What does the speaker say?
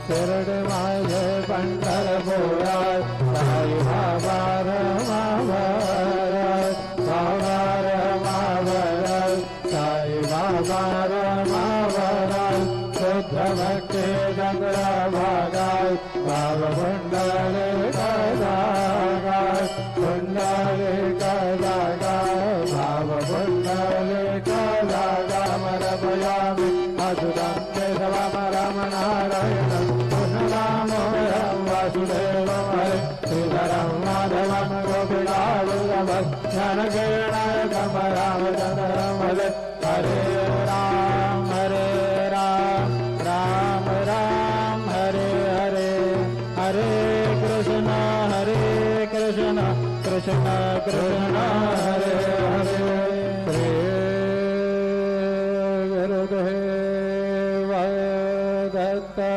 शिरडी माझे पंढरपुरा साई बाबा रमावर बाबा रमावर साई बाबा रमावर शुद्ध भक्ती चंद्रभागाय बाबा कुंडले कदागाय कुंडले कदागाय बाबा कुंडले कदागाय समर्पयामि अच्युतं केशवं रमणारायणं कृष्णदामो वासुदेवं हरे श्रीधरं माधवं गोपिकावल्लभं ज्ञानगणायकं रामचन्द्रं भजे हरे राम राम राम हरे हरे हरे कृष्ण कृष्ण कृष्ण हरे